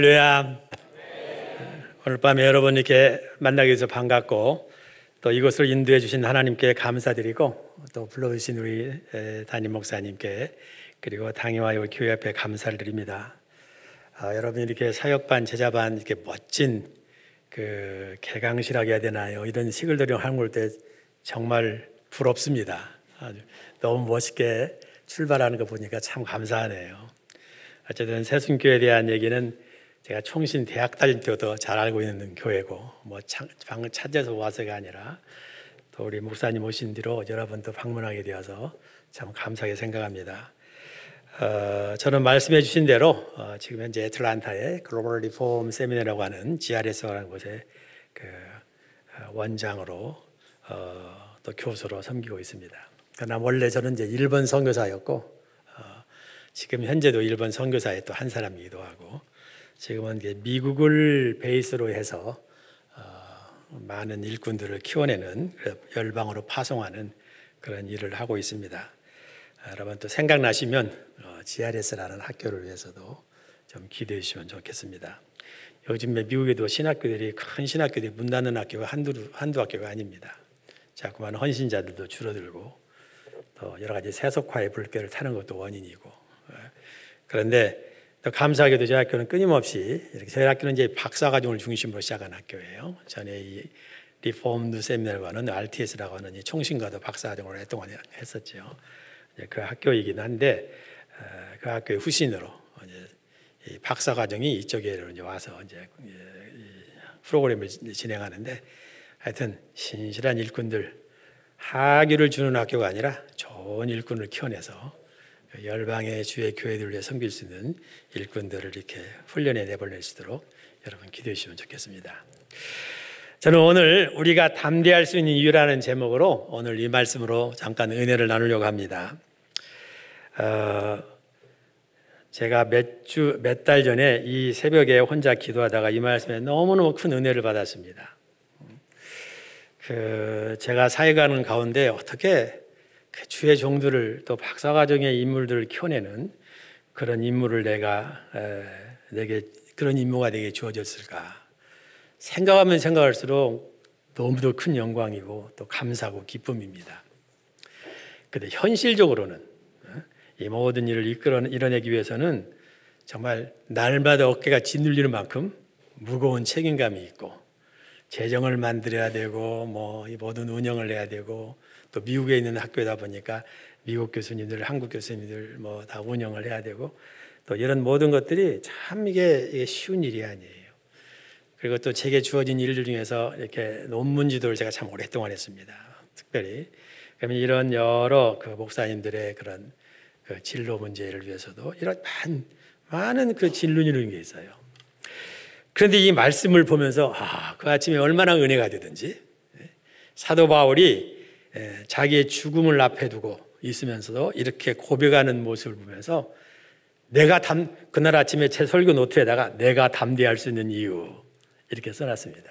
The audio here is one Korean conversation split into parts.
할렐루야. 오늘 밤에 여러분 이렇게 만나게 돼서 반갑고, 또 이곳을 인도해 주신 하나님께 감사드리고, 또 불러주신 우리 담임 목사님께, 그리고 당회와 교회 앞에 감사를 드립니다. 여러분 이렇게 사역반, 제자반 이렇게 멋진 그 개강시라고 해야 되나요? 이런 시글들이 한국을 때 정말 부럽습니다. 아주 너무 멋있게 출발하는 거 보니까 참 감사하네요. 어쨌든 새순교회에 대한 얘기는 제가 총신 대학 다닐 때부터 잘 알고 있는 교회고, 방금 찾아서 와서가 아니라 또 우리 목사님 오신 뒤로 여러 번 또 방문하게 되어서 참 감사하게 생각합니다. 저는 말씀해 주신 대로 지금 현재 애틀란타의 글로벌 리폼 세미나라고 하는 GRS라는 곳에 그 원장으로 또 교수로 섬기고 있습니다. 그러나 원래 저는 이제 일본 선교사였고, 지금 현재도 일본 선교사의 또 한 사람이기도 하고, 지금은 이제 미국을 베이스로 해서 많은 일꾼들을 키워내는, 열방으로 파송하는 그런 일을 하고 있습니다. 여러분 또 생각나시면 GRS라는 학교를 위해서도 좀 기대해 주시면 좋겠습니다. 요즘에 미국에도 신학교들이, 큰 신학교들이 문 닫는 학교가 한두 학교가 아닙니다. 자꾸만 헌신자들도 줄어들고, 또 여러 가지 세속화의 불길을 타는 것도 원인이고, 그런데 또 감사하게도 저희 학교는 끊임없이 이렇게, 저희 학교는 이제 박사과정을 중심으로 시작한 학교예요. 전에 이 리폼드 세미나라고 하는 RTS라고 하는 이 총신과도 박사과정을 오랫동안 했었죠. 그 학교이긴 한데, 그 학교의 후신으로 이제 이 박사과정이 이쪽에 이제 와서 이제 프로그램을 진행하는데, 하여튼 신실한 일꾼들, 학위를 주는 학교가 아니라 좋은 일꾼을 키워내서 열방의 주의 교회들을 위해 섬길 수 있는 일꾼들을 이렇게 훈련해 내보낼 수 있도록 여러분 기도해 주시면 좋겠습니다. 저는 오늘 우리가 담대할 수 있는 이유라는 제목으로 오늘 이 말씀으로 잠깐 은혜를 나누려고 합니다. 제가 몇 달 전에 이 새벽에 혼자 기도하다가 이 말씀에 너무너무 큰 은혜를 받았습니다. 제가 사역하는 가운데 어떻게 그 주의 종들을, 또 박사과정의 인물들을 키워내는 그런 인물을 내게 그런 임무가 내게 주어졌을까 생각하면 생각할수록 너무도 큰 영광이고 또 감사하고 기쁨입니다. 그런데 현실적으로는 이 모든 일을 이뤄내기 위해서는 정말 날마다 어깨가 짓눌리는 만큼 무거운 책임감이 있고, 재정을 만들어야 되고, 이 모든 운영을 해야 되고, 또 미국에 있는 학교다 보니까 미국 교수님들, 한국 교수님들 다 운영을 해야 되고, 또 이런 모든 것들이 참 이게 쉬운 일이 아니에요. 그리고 또 제게 주어진 일들 중에서 이렇게 논문 지도를 제가 참 오랫동안 했습니다. 특별히 그러면 이런 여러 그 목사님들의 그런 그 진로 문제를 위해서도 이런 많은 그 진론이라는 게 있어요. 그런데 이 말씀을 보면서 그 아침에 얼마나 은혜가 되든지, 사도 바울이 자기의 죽음을 앞에 두고 있으면서도 이렇게 고백하는 모습을 보면서 그날 아침에 제 설교 노트에다가 내가 담대할 수 있는 이유 이렇게 써놨습니다.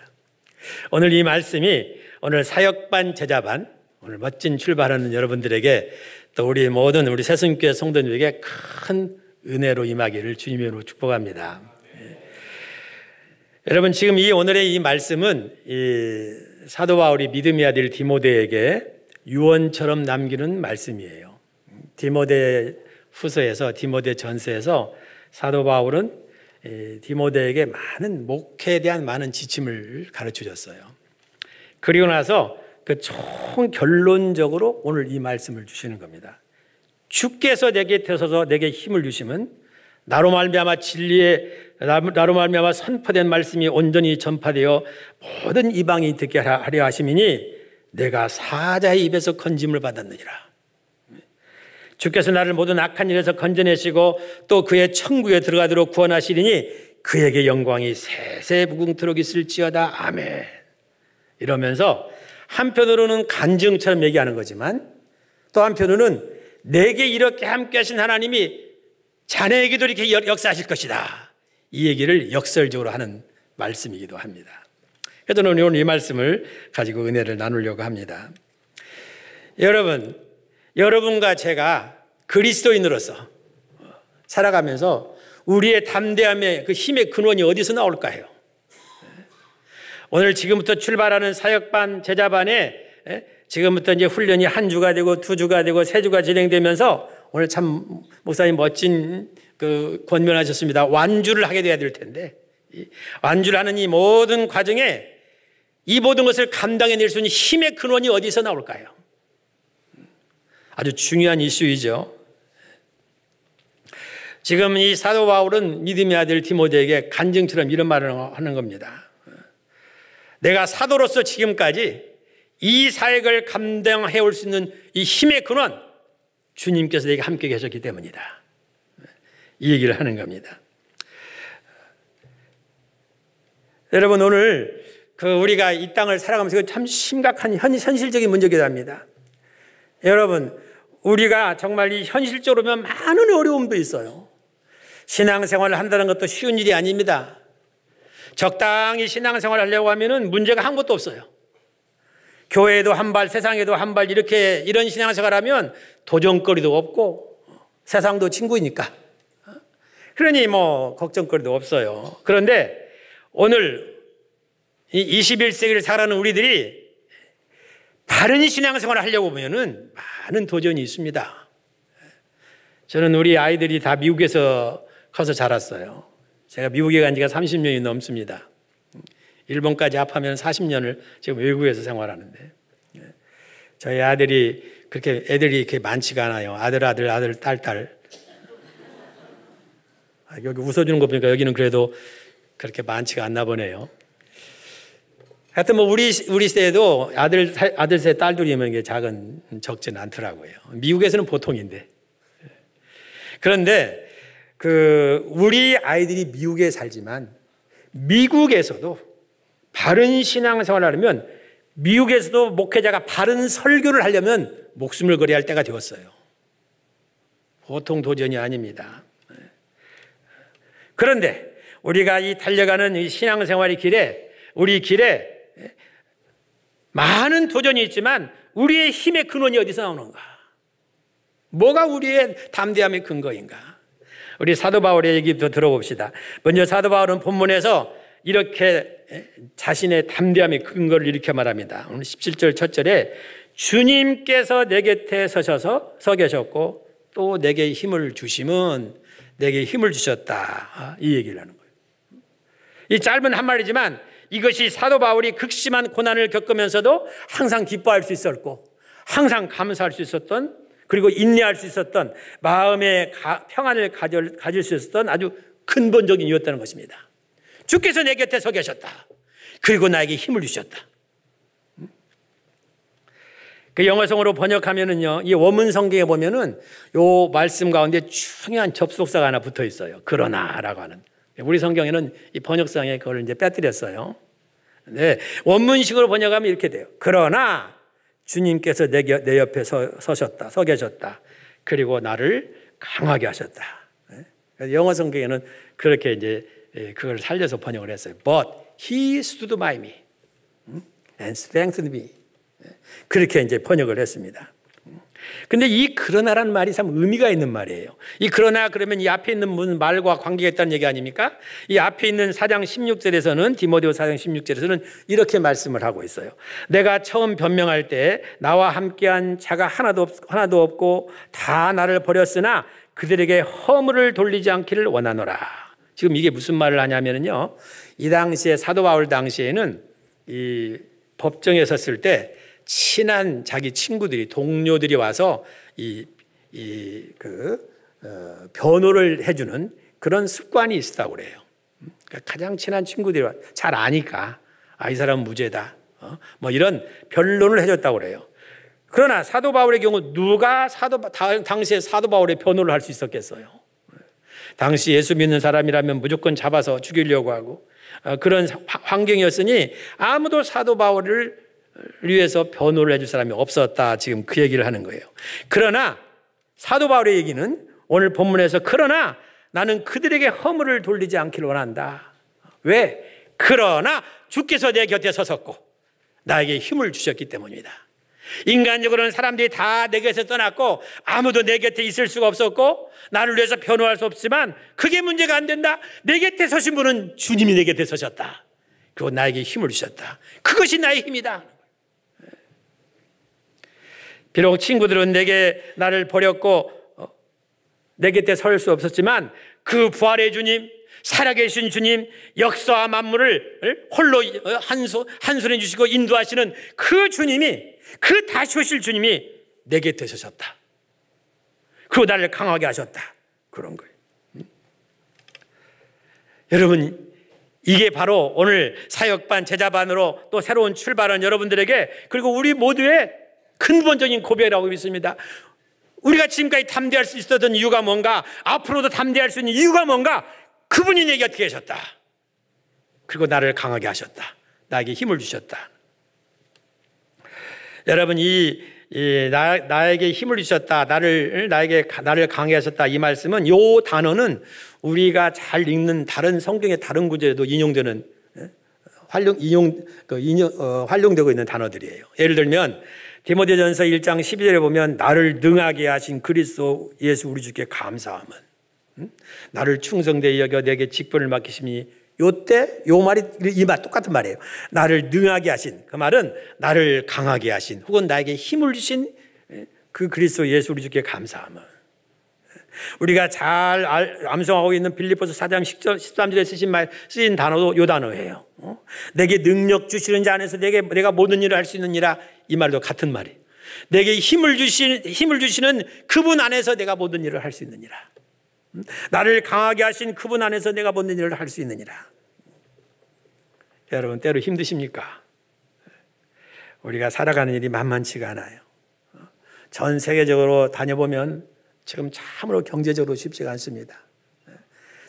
오늘 이 말씀이 오늘 사역반, 제자반, 오늘 멋진 출발하는 여러분들에게, 또 우리 모든 우리 새순교회 성도님에게 큰 은혜로 임하기를 주님으로 축복합니다. 여러분 지금 오늘의 이 말씀은 이 사도 바울이 믿음의 아들 디모데에게 유언처럼 남기는 말씀이에요. 디모데 후서에서, 디모데 전서에서 사도 바울은 디모데에게 많은 목회에 대한 많은 지침을 가르쳐 줬어요. 그리고 나서 그 총 결론적으로 오늘 이 말씀을 주시는 겁니다. 주께서 내게 되소서 내게 힘을 주시면 나로 말미암아 나로 말미암아 선포된 말씀이 온전히 전파되어 모든 이방이 듣게 하려 하심이니 내가 사자의 입에서 건짐을 받았느니라. 주께서 나를 모든 악한 일에서 건져내시고 또 그의 천국에 들어가도록 구원하시리니 그에게 영광이 세세무궁토록 있을지어다. 아멘. 이러면서 한편으로는 간증처럼 얘기하는 거지만, 또 한편으로는 내게 이렇게 함께 하신 하나님이 자네에게도 이렇게 역사하실 것이다, 이 얘기를 역설적으로 하는 말씀이기도 합니다. 그래서 오늘 이 말씀을 가지고 은혜를 나누려고 합니다. 여러분과 제가 그리스도인으로서 살아가면서 우리의 담대함의 그 힘의 근원이 어디서 나올까요? 오늘 지금부터 출발하는 사역반, 제자반에 지금부터 이제 훈련이 한 주가 되고 두 주가 되고 세 주가 진행되면서 오늘 참 목사님 멋진 그 권면하셨습니다. 완주를 하게 돼야 될 텐데, 완주를 하는 이 모든 과정에 이 모든 것을 감당해낼 수 있는 힘의 근원이 어디서 나올까요? 아주 중요한 이슈이죠. 지금 이 사도 바울은 믿음의 아들 디모데에게 간증처럼 이런 말을 하는 겁니다. 내가 사도로서 지금까지 이 사역을 감당해 올 수 있는 이 힘의 근원, 주님께서 내게 함께 계셨기 때문이다. 이 얘기를 하는 겁니다. 여러분, 오늘 우리가 이 땅을 살아가면서 참 심각한 현실적인 문제이기도 합니다. 여러분, 우리가 정말 이 현실적으로 보면 많은 어려움도 있어요. 신앙생활을 한다는 것도 쉬운 일이 아닙니다. 적당히 신앙생활을 하려고 하면은 문제가 한 것도 없어요. 교회에도 한 발, 세상에도 한 발, 이런 신앙생활을 하면 도전거리도 없고 세상도 친구이니까. 그러니 뭐 걱정거리도 없어요. 그런데 오늘 이 21세기를 살아가는 우리들이 바른 신앙생활을 하려고 보면은 많은 도전이 있습니다. 저는 우리 아이들이 다 미국에서 커서 자랐어요. 제가 미국에 간 지가 30년이 넘습니다. 일본까지 합하면 40년을 지금 외국에서 생활하는데, 저희 아들이 애들이 그렇게 많지가 않아요. 아들, 딸. 여기 웃어주는 거 보니까 여기는 그래도 그렇게 많지가 않나 보네요. 하여튼 뭐 우리 세대도 아들 세, 딸 둘이면 이게 적지는 않더라고요. 미국에서는 보통인데. 그런데 우리 아이들이 미국에 살지만 미국에서도 바른 신앙생활을 하려면, 미국에서도 목회자가 바른 설교를 하려면 목숨을 걸어야 할 때가 되었어요. 보통 도전이 아닙니다. 그런데 우리가 이 달려가는 이 신앙생활의 길에, 우리 길에 많은 도전이 있지만 우리의 힘의 근원이 어디서 나오는가? 뭐가 우리의 담대함의 근거인가? 우리 사도 바울의 얘기부터 들어봅시다. 먼저 사도 바울은 본문에서 이렇게 자신의 담대함의 근거를 이렇게 말합니다. 오늘 17절 첫 절에 주님께서 내 곁에 서 계셨고 또 내게 힘을 주심은 내게 힘을 주셨다. 이 얘기를 하는 거예요. 이 짧은 한마디지만 이것이 사도 바울이 극심한 고난을 겪으면서도 항상 기뻐할 수 있었고 항상 감사할 수 있었던, 그리고 인내할 수 있었던, 마음의 평안을 가질 수 있었던 아주 근본적인 이유였다는 것입니다. 주께서 내 곁에 서 계셨다. 그리고 나에게 힘을 주셨다. 그 영어성으로 번역하면은요, 이 원문 성경에 보면은 요 말씀 가운데 중요한 접속사가 하나 붙어 있어요. 그러나라고 하는. 우리 성경에는 이 번역상에 그걸 이제 빼뜨렸어요. 네, 원문식으로 번역하면 이렇게 돼요. 그러나 주님께서 내 옆에 서 계셨다. 그리고 나를 강하게 하셨다. 영어 성경에는 그렇게 이제 그걸 살려서 번역을 했어요. But he stood by me and strengthened me. 그렇게 이제 번역을 했습니다. 근데 이 그러나라는 말이 참 의미가 있는 말이에요. 이 그러나 그러면 이 앞에 있는 말과 관계가 있다는 얘기 아닙니까? 이 앞에 있는 4장 16절에서는, 디모데후 4장 16절에서는 이렇게 말씀을 하고 있어요. 내가 처음 변명할 때 나와 함께한 자가 하나도 없고 다 나를 버렸으나 그들에게 허물을 돌리지 않기를 원하노라. 지금 이게 무슨 말을 하냐면요, 이 당시에 사도 바울 당시에는 이 법정에 섰을 때 친한 자기 친구들이, 동료들이 와서 변호를 해주는 그런 습관이 있었다고 그래요. 그러니까 가장 친한 친구들이 잘 아니까, 이 사람은 무죄다, 뭐 이런 변론을 해줬다고 그래요. 그러나 사도 바울의 경우 누가 당시에 사도 바울의 변호를 할 수 있었겠어요? 당시 예수 믿는 사람이라면 무조건 잡아서 죽이려고 하고 그런 환경이었으니 아무도 사도 바울을 위해서 변호를 해줄 사람이 없었다. 지금 그 얘기를 하는 거예요. 그러나 사도 바울의 얘기는 오늘 본문에서 그러나 나는 그들에게 허물을 돌리지 않기를 원한다. 왜? 그러나 주께서 내 곁에 서셨고 나에게 힘을 주셨기 때문이다. 인간적으로는 사람들이 다 내게서 떠났고 아무도 내 곁에 있을 수가 없었고 나를 위해서 변호할 수 없지만 그게 문제가 안 된다. 내 곁에 서신 분은 주님이 내 곁에 서셨다. 그리고 나에게 힘을 주셨다. 그것이 나의 힘이다. 비록 친구들은 나를 버렸고 내 곁에 설 수 없었지만 그 부활의 주님, 살아계신 주님, 역사와 만물을 홀로 한 손에 주시고 인도하시는 그 주님이, 그 다시 오실 주님이 내 곁에 서셨다. 그리고 나를 강하게 하셨다. 그런 거예요. 여러분, 이게 바로 오늘 사역반, 제자반으로 또 새로운 출발한 여러분들에게, 그리고 우리 모두의 근본적인 고백이라고 믿습니다. 우리가 지금까지 담대할 수 있었던 이유가 뭔가, 앞으로도 담대할 수 있는 이유가 뭔가, 그분이 내 곁에 계셨다. 그리고 나를 강하게 하셨다. 나에게 힘을 주셨다. 여러분, 나에게 힘을 주셨다. 나를 강하게 하셨다. 이 말씀은, 이 단어는 우리가 잘 읽는 다른 성경의 다른 구절에도 인용되는, 활용되고 있는 단어들이에요. 예를 들면, 디모데전서 1장 12절에 보면, 나를 능하게 하신 그리스도 예수 우리 주께 감사함은, 나를 충성되이 여겨 내게 직분을 맡기심이, 요때 요 말이 이 말 똑같은 말이에요. 나를 능하게 하신, 그 말은 나를 강하게 하신, 혹은 나에게 힘을 주신 그 그리스도 예수 우리 주께 감사함은, 우리가 잘 암송하고 있는 빌립보서 4장 13절에 쓰신 단어도 요 단어예요. 내게 능력 주시는 자 안에서 내가 모든 일을 할 수 있느니라. 이 말도 같은 말이에요. 내게 힘을 주시는 그분 안에서 내가 모든 일을 할 수 있느니라. 나를 강하게 하신 그분 안에서 내가 모든 일을 할 수 있느니라. 여러분, 때로 힘드십니까? 우리가 살아가는 일이 만만치가 않아요. 전 세계적으로 다녀보면 지금 참으로 경제적으로 쉽지가 않습니다.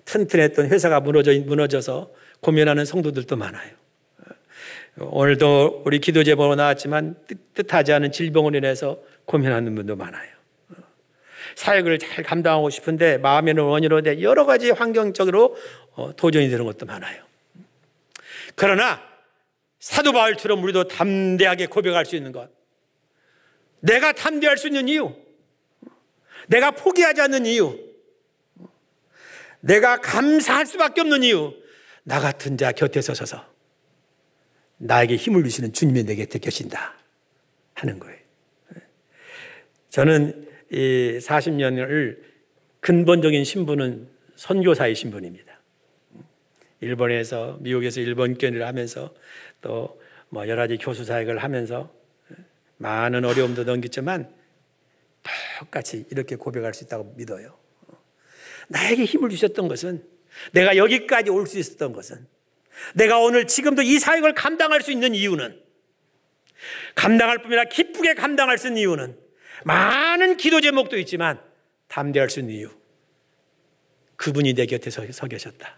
튼튼했던 회사가 무너져서 고민하는 성도들도 많아요. 오늘도 우리 기도 제목으로 나왔지만 뜻하지 않은 질병으로 인해서 고민하는 분도 많아요. 사역을 잘 감당하고 싶은데 마음에는 원이로운데 여러 가지 환경적으로 도전이 되는 것도 많아요. 그러나 사도 바울처럼 우리도 담대하게 고백할 수 있는 것, 내가 담대할 수 있는 이유, 내가 포기하지 않는 이유, 내가 감사할 수밖에 없는 이유, 나 같은 자 곁에 서서 나에게 힘을 주시는 주님이 내 곁에 계신다 하는 거예요. 저는 이 40년을 근본적인 신분은 선교사의 신분입니다. 일본에서, 미국에서 일본교회를 하면서 또 여러 가지 교수 사역을 하면서 많은 어려움도 넘겼지만 똑같이 이렇게 고백할 수 있다고 믿어요. 나에게 힘을 주셨던 것은, 내가 여기까지 올 수 있었던 것은, 내가 오늘 지금도 이 사역을 감당할 수 있는 이유는, 감당할 뿐만 아니라 기쁘게 감당할 수 있는 이유는, 많은 기도 제목도 있지만 담대할 수 있는 이유, 그분이 내 곁에 서 계셨다.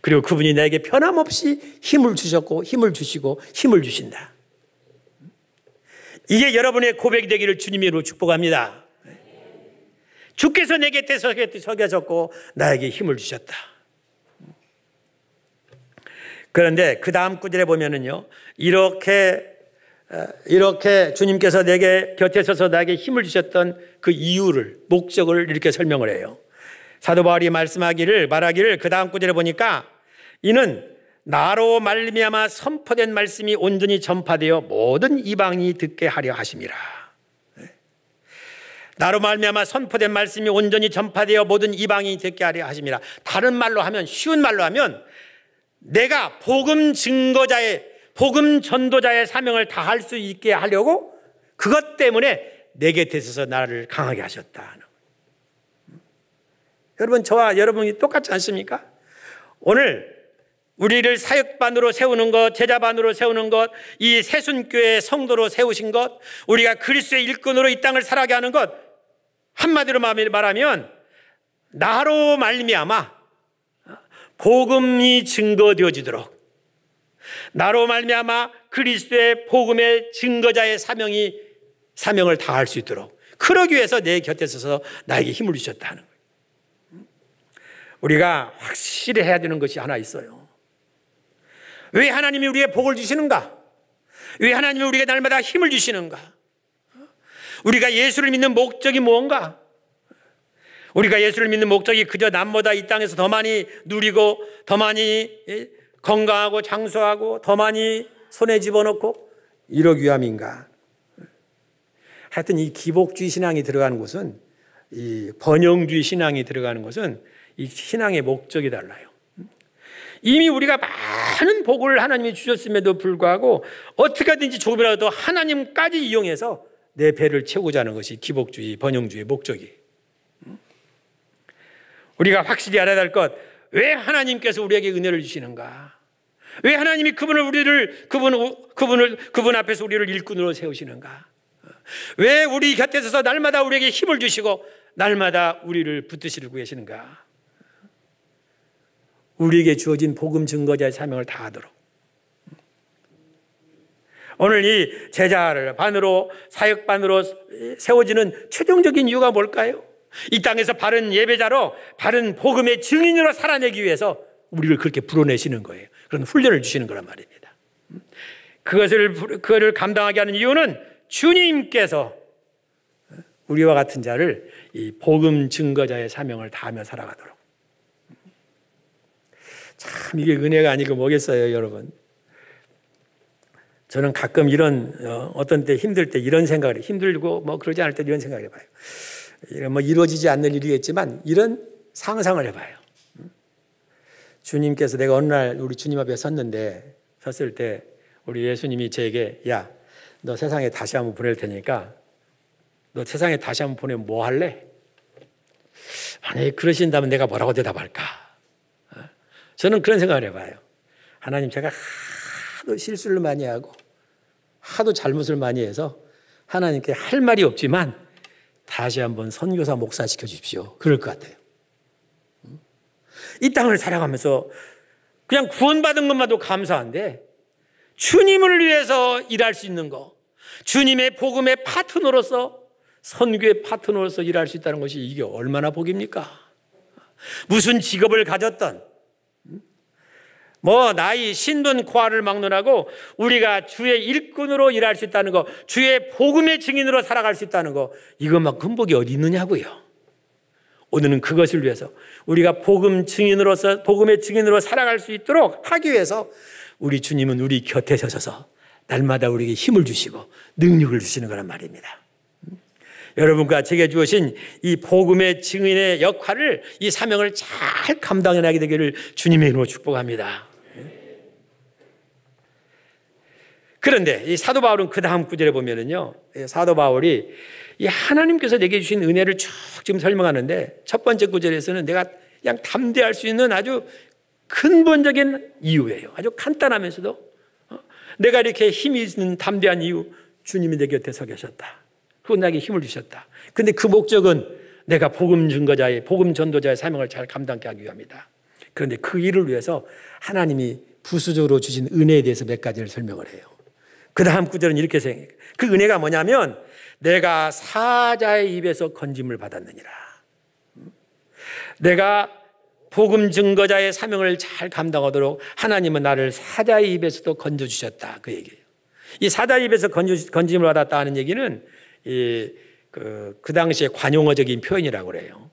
그리고 그분이 나에게 변함없이 힘을 주셨고 힘을 주시고 힘을 주신다. 이게 여러분의 고백이 되기를 주님으로 축복합니다. 주께서 내 곁에 서 계셨고 나에게 힘을 주셨다. 그런데 그 다음 구절에 보면은요, 이렇게 주님께서 내게 곁에 서서 나에게 힘을 주셨던 그 이유를, 목적을 이렇게 설명을 해요. 사도 바울이 말하기를 그 다음 구절에 보니까, 이는 나로 말미암아 선포된 말씀이 온전히 전파되어 모든 이방이 듣게 하려 하심이라. 나로 말미암아 선포된 말씀이 온전히 전파되어 모든 이방이 듣게 하려 하심이라. 다른 말로 하면, 쉬운 말로 하면, 내가 복음 증거자의, 복음 전도자의 사명을 다할 수 있게 하려고 그것 때문에 내 곁에 있어서 나를 강하게 하셨다. 여러분, 저와 여러분이 똑같지 않습니까? 오늘 우리를 사역반으로 세우는 것, 제자반으로 세우는 것, 이 새순교회 성도로 세우신 것, 우리가 그리스도의 일꾼으로 이 땅을 살아가게 하는 것, 한마디로 말하면 나로 말미암아 복음이 증거되어지도록, 나로 말미암아 그리스도의 복음의 증거자의 사명을 다할 수 있도록, 그러기 위해서 내 곁에 서서 나에게 힘을 주셨다는 거예요. 우리가 확실히 해야 되는 것이 하나 있어요. 왜 하나님이 우리에게 복을 주시는가? 왜 하나님은 우리에게 날마다 힘을 주시는가? 우리가 예수를 믿는 목적이 무언가? 우리가 예수를 믿는 목적이 그저 남보다 이 땅에서 더 많이 누리고 더 많이 건강하고 장수하고 더 많이 손에 집어넣고 이러기 위함인가? 하여튼 이 기복주의 신앙이 들어가는 곳은, 이 번영주의 신앙이 들어가는 것은 이 신앙의 목적이 달라요. 이미 우리가 많은 복을 하나님이 주셨음에도 불구하고 어떻게든지 조금이라도 하나님까지 이용해서 내 배를 채우고자 하는 것이 기복주의, 번영주의 목적이. 우리가 확실히 알아야 할 것, 왜 하나님께서 우리에게 은혜를 주시는가? 왜 하나님이 그분 앞에서 우리를 일꾼으로 세우시는가? 왜 우리 곁에 서서 날마다 우리에게 힘을 주시고 날마다 우리를 붙드시고 계시는가? 우리에게 주어진 복음 증거자의 사명을 다하도록. 오늘 이 제자를 반으로, 사역반으로 세워지는 최종적인 이유가 뭘까요? 이 땅에서 바른 예배자로, 바른 복음의 증인으로 살아내기 위해서 우리를 그렇게 불어내시는 거예요. 그런 훈련을 주시는 거란 말입니다. 그것을 감당하게 하는 이유는 주님께서 우리와 같은 자를 이 복음 증거자의 사명을 다하며 살아가도록. 참 이게 은혜가 아니고 뭐겠어요, 여러분. 저는 가끔 이런 어떤 때 힘들 때 이런 생각을 해요. 힘들고 뭐 그러지 않을 때 이런 생각을 해봐요. 뭐 이루어지지 않는 일이겠지만 이런 상상을 해봐요. 주님께서, 내가 어느 날 우리 주님 앞에 섰을 때 우리 예수님이 저에게, 야, 너 세상에 다시 한번 보낼 테니까 너 세상에 다시 한번 보내면 뭐 할래? 만약에 그러신다면 내가 뭐라고 대답할까? 저는 그런 생각을 해봐요. 하나님, 제가 하도 실수를 많이 하고 하도 잘못을 많이 해서 하나님께 할 말이 없지만 다시 한번 선교사 목사 시켜주십시오. 그럴 것 같아요. 이 땅을 살아가면서 그냥 구원받은 것만도 감사한데 주님을 위해서 일할 수 있는 거, 주님의 복음의 파트너로서, 선교의 파트너로서 일할 수 있다는 것이 이게 얼마나 복입니까? 무슨 직업을 가졌던, 뭐 나이, 신분, 고아를 막론하고 우리가 주의 일꾼으로 일할 수 있다는 거, 주의 복음의 증인으로 살아갈 수 있다는 거, 이것만큼 복이 어디 있느냐고요. 오늘은 그것을 위해서 우리가 복음의 증인으로 살아갈 수 있도록 하기 위해서 우리 주님은 우리 곁에 서셔서 날마다 우리에게 힘을 주시고 능력을 주시는 거란 말입니다. 여러분과 제게 주어진 이 복음의 증인의 역할을, 이 사명을 잘 감당해나가게 되기를 주님의 이름으로 축복합니다. 그런데 이 사도 바울은 그 다음 구절에 보면은요, 사도 바울이 이 하나님께서 내게 주신 은혜를 쭉 지금 설명하는데, 첫 번째 구절에서는 내가 그냥 담대할 수 있는 아주 근본적인 이유예요. 아주 간단하면서도 내가 이렇게 힘이 있는 담대한 이유, 주님이 내 곁에 서 계셨다. 그리고 나에게 힘을 주셨다. 근데 그 목적은 내가 복음 증거자의, 복음 전도자의 사명을 잘 감당하게 하기 위함이다. 그런데 그 일을 위해서 하나님이 부수적으로 주신 은혜에 대해서 몇 가지를 설명을 해요. 그 다음 구절은 이렇게 생각해요. 그 은혜가 뭐냐면, 내가 사자의 입에서 건짐을 받았느니라. 내가 복음 증거자의 사명을 잘 감당하도록 하나님은 나를 사자의 입에서도 건져주셨다. 그 얘기예요. 이 사자의 입에서 건짐을 받았다 하는 얘기는 그 당시에 관용어적인 표현이라고 그래요.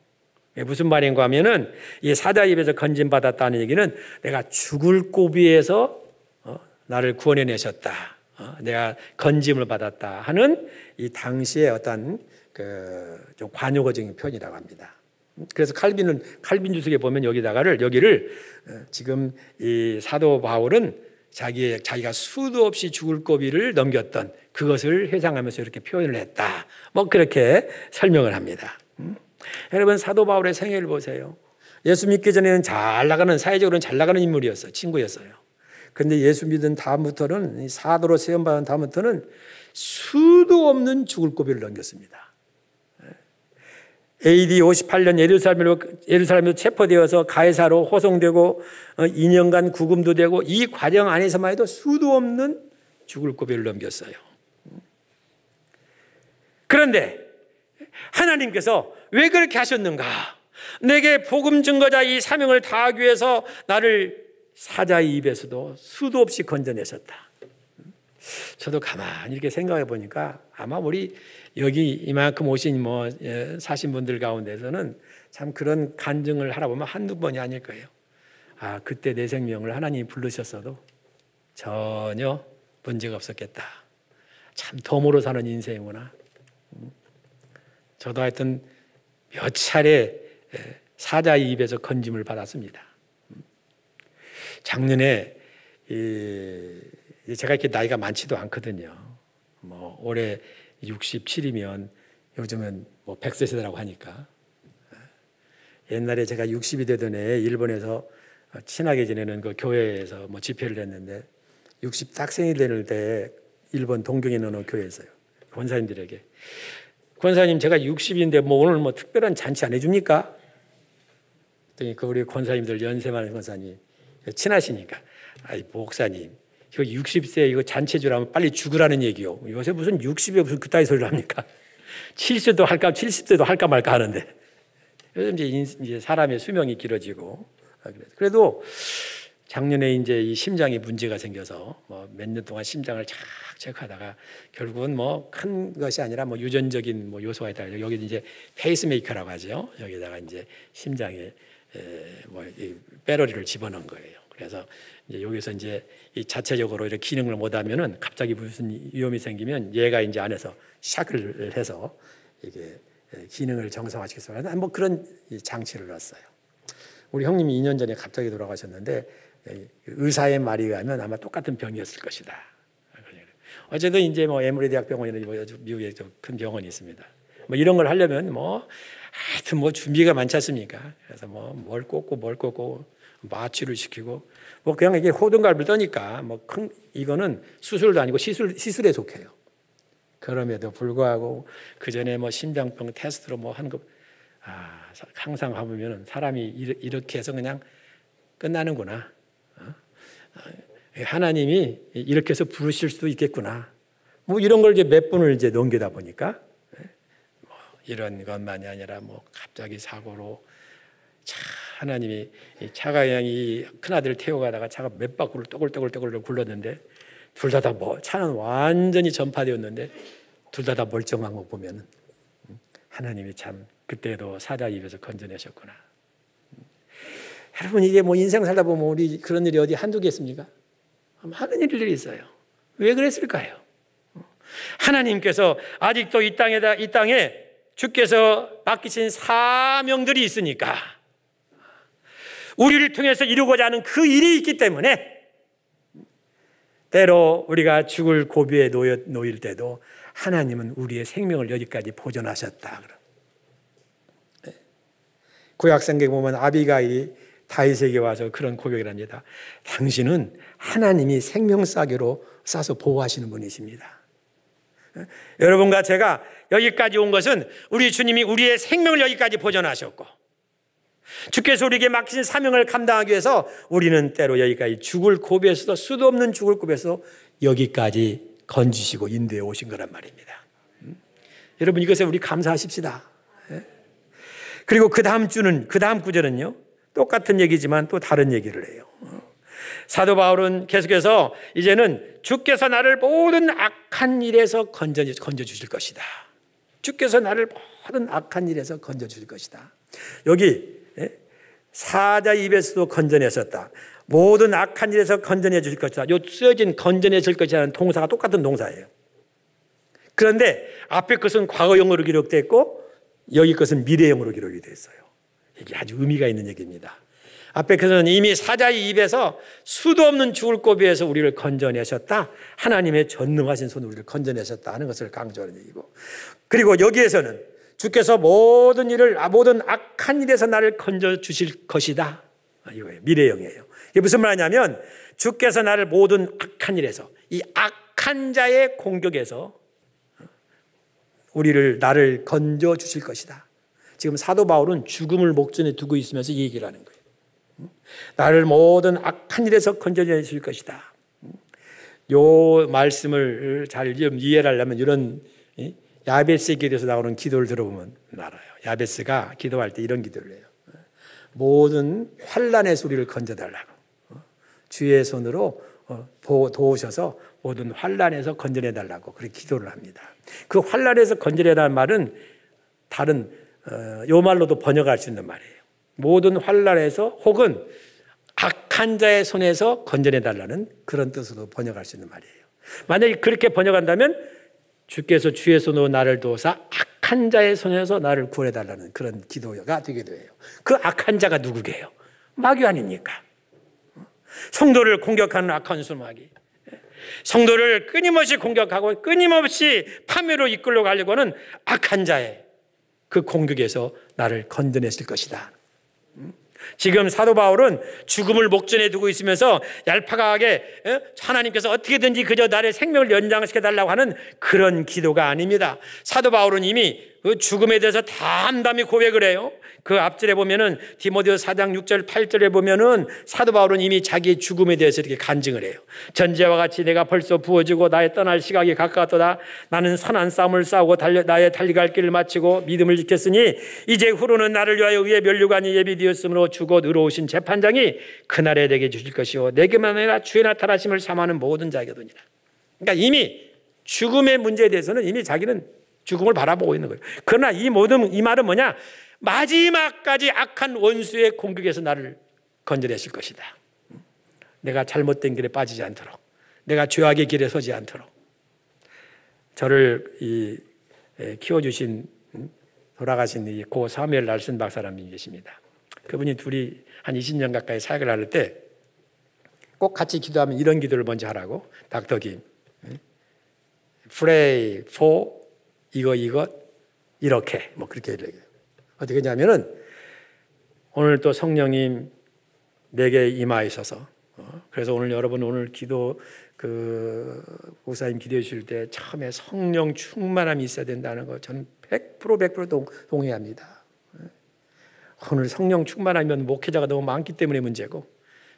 무슨 말인가 하면은, 이 사자의 입에서 건짐받았다는 얘기는 내가 죽을 고비에서 나를 구원해내셨다. 내가 건짐을 받았다 하는 이 당시의 어떤 좀 관용어적인 표현이라고 합니다. 그래서 칼빈 주석에 보면 여기를 지금 이 사도 바울은 자기가 수도 없이 죽을 고비를 넘겼던 그것을 회상하면서 이렇게 표현을 했다. 뭐 그렇게 설명을 합니다. 여러분, 사도 바울의 생애를 보세요. 예수 믿기 전에는 사회적으로는 잘 나가는 인물이었어요. 친구였어요. 그런데 예수 믿은 다음부터는, 사도로 세움받은 다음부터는 수도 없는 죽을 고비를 넘겼습니다. AD 58년 예루살렘에서 체포되어서 가이사로 호송되고 2년간 구금도 되고, 이 과정 안에서만 해도 수도 없는 죽을 고비를 넘겼어요. 그런데 하나님께서 왜 그렇게 하셨는가? 내게 복음 증거자 이 사명을 다하기 위해서 나를 사자의 입에서도 수도 없이 건져내셨다. 저도 가만히 이렇게 생각해 보니까 아마 우리 여기 이만큼 오신 사신 분들 가운데서는 참 그런 간증을 하라 보면 한두 번이 아닐 거예요. 아, 그때 내 생명을 하나님이 부르셨어도 전혀 문제가 없었겠다. 참 덤으로 사는 인생이구나. 저도 하여튼 몇 차례 사자의 입에서 건짐을 받았습니다. 작년에 제가 이렇게 나이가 많지도 않거든요. 올해 67이면 요즘은 100세 세대라고 하니까. 옛날에 제가 60이 되던 해에 일본에서 친하게 지내는 그 교회에서 집회를 했는데 60 딱 생이 되는 때 일본 동경에 있는 어느 교회에서요. 권사님들에게. 권사님 제가 60인데 오늘 특별한 잔치 안 해줍니까? 그랬더니 우리 권사님들 연세 많은 권사님 친하시니까 아이 목사님 이거 60세 이거 잔치 주라면 빨리 죽으라는 얘기요. 요새 무슨 60에 무슨 그따위 소리를 합니까? 70도 할까 70대도 할까 말까 하는데 요즘 이제 사람의 수명이 길어지고 그래도 작년에 이제 이 심장에 문제가 생겨서 몇 년 동안 심장을 착 체크하다가 결국은 큰 것이 아니라 유전적인 요소가 있다. 여기 이제 페이스메이커라고 하죠. 여기다가 이제 심장에 배터리를 집어넣은 거예요. 그래서 이제 여기서 이제 이 자체적으로 이렇게 기능을 못하면은 갑자기 무슨 위험이 생기면 얘가 이제 안에서 샥을 해서 이게 기능을 정상화시켜서 그런 장치를 넣었어요. 우리 형님이 2년 전에 갑자기 돌아가셨는데 의사의 말에 의하면 아마 똑같은 병이었을 것이다. 어쨌든 이제 에머리 대학병원이나 미국에 큰 병원이 있습니다. 이런 걸 하려면 하여튼 준비가 많지 않습니까? 그래서 뭘 꽂고 마취를 시키고 그냥 이게 호등갈비를 떠니까 이거는 수술도 아니고 시술에 속해요. 그럼에도 불구하고 그 전에 심장병 테스트로 한 거 항상 가보면 사람이 이렇게 해서 그냥 끝나는구나. 하나님이 이렇게 해서 부르실 수도 있겠구나. 이런 걸 이제 몇 번을 이제 넘기다 보니까 이런 것만이 아니라 갑자기 사고로 하나님이 차가 그냥 이 큰아들 태워가다가 차가 몇 바퀴를 또글또글 굴렀는데 둘 다 차는 완전히 전파되었는데 둘 다 멀쩡한 거 보면은 하나님이 참 그때도 사자 입에서 건져내셨구나. 여러분 이게 인생 살다 보면 우리 그런 일이 어디 한두 개 있습니까? 많은 일들이 있어요. 왜 그랬을까요? 하나님께서 아직도 이 땅에 주께서 맡기신 사명들이 있으니까 우리를 통해서 이루고자 하는 그 일이 있기 때문에 때로 우리가 죽을 고비에 놓일 때도 하나님은 우리의 생명을 여기까지 보존하셨다. 구약성경에 보면 아비가일이 다윗에게 와서 그런 고백을 합니다. 당신은 하나님이 생명싸개로 싸서 보호하시는 분이십니다. 여러분과 제가 여기까지 온 것은 우리 주님이 우리의 생명을 여기까지 보존하셨고 주께서 우리에게 맡기신 사명을 감당하기 위해서 우리는 때로 여기까지 죽을 고비에서도 수도 없는 죽을 고비에서 여기까지 건지시고 인도해 오신 거란 말입니다. 여러분 이것에 우리 감사하십시다. 그리고 그 다음 구절은요 똑같은 얘기지만 또 다른 얘기를 해요. 사도 바울은 계속해서 이제는 주께서 나를 모든 악한 일에서 건져 주실 것이다. 주께서 나를 모든 악한 일에서 건져 주실 것이다. 여기 사자 입에서도 건져내셨다. 모든 악한 일에서 건져내 주실 것이다. 요 쓰여진 건져내실 것이라는 동사가 똑같은 동사예요. 그런데 앞에 것은 과거형으로 기록됐고 여기 것은 미래형으로 기록이 됐어요. 이게 아주 의미가 있는 얘기입니다. 앞에 것은 이미 사자의 입에서 수도 없는 죽을 고비에서 우리를 건져내셨다. 하나님의 전능하신 손으로 우리를 건져내셨다 하는 것을 강조하는 얘기고, 그리고 여기에서는 주께서 모든 악한 일에서 나를 건져 주실 것이다. 이거예요. 미래형이에요. 이게 무슨 말이냐면 주께서 나를 모든 악한 일에서, 이 악한 자의 공격에서 나를 건져 주실 것이다. 지금 사도 바울은 죽음을 목전에 두고 있으면서 이 얘기를 하는 거예요. 나를 모든 악한 일에서 건져 주실 것이다. 이 말씀을 잘 이해를 하려면 이런 야베스의 기도에서 나오는 기도를 들어보면 알아요. 야베스가 기도할 때 이런 기도를 해요. 모든 환난의 소리를 건져달라고. 주의 손으로 도우셔서 모든 환난에서 건져내 달라고 그렇게 기도를 합니다. 그 환난에서 건져내라는 말은 다른 요 말로도 번역할 수 있는 말이에요. 모든 환난에서 혹은 악한 자의 손에서 건져내 달라는 그런 뜻으로 번역할 수 있는 말이에요. 만약에 그렇게 번역한다면 주께서 주의 손으로 나를 도우사 악한 자의 손에서 나를 구원해 달라는 그런 기도가 되기도 해요. 그 악한 자가 누구게요? 마귀 아닙니까? 성도를 공격하는 악한 수마귀, 성도를 끊임없이 공격하고 끊임없이 파멸로 이끌러 가려고 하는 악한 자의 그 공격에서 나를 건져내실 것이다. 지금 사도 바울은 죽음을 목전에 두고 있으면서 얄팍하게 하나님께서 어떻게든지 그저 나의 생명을 연장시켜달라고 하는 그런 기도가 아닙니다. 사도 바울은 이미 그 죽음에 대해서 담담히 고백을 해요. 그 앞절에 보면은 디모데후서 4장 6절 8절에 보면은 사도 바울은 이미 자기의 죽음에 대해서 이렇게 간증을 해요. 전제와 같이 내가 벌써 부어지고 나의 떠날 시각이 가까웠도다. 나는 선한 싸움을 싸우고 나의 달려갈 길을 마치고 믿음을 지켰으니 이제 후로는 나를 위하여 의의 면류관이 예비되었으므로 주곧 의로우신 재판장이 그날에 내게 주실 것이요 내게만 아니라 주의 나타나심을 삼하는 모든 자에게도니라. 그러니까 이미 죽음의 문제에 대해서는 이미 자기는 죽음을 바라보고 있는 거예요. 그러나 이 말은 뭐냐? 마지막까지 악한 원수의 공격에서 나를 건져내실 것이다. 내가 잘못된 길에 빠지지 않도록, 내가 죄악의 길에 서지 않도록. 저를 키워주신 돌아가신 이 고 사무엘 날슨 박사님이 계십니다. 그분이 둘이 한 20년 가까이 사역을 할 때 꼭 같이 기도하면 이런 기도를 먼저 하라고. 닥터 김, pray for 이것 이렇게 뭐 그렇게 얘기해요. 어떻게 했냐면은 오늘 또 성령님 내게 임하셔서 그래서 오늘 여러분 오늘 기도 목사님 기도해 주실 때 처음에 성령 충만함이 있어야 된다는 거 저는 100% 동의합니다. 오늘 성령 충만하면 목회자가 너무 많기 때문에 문제고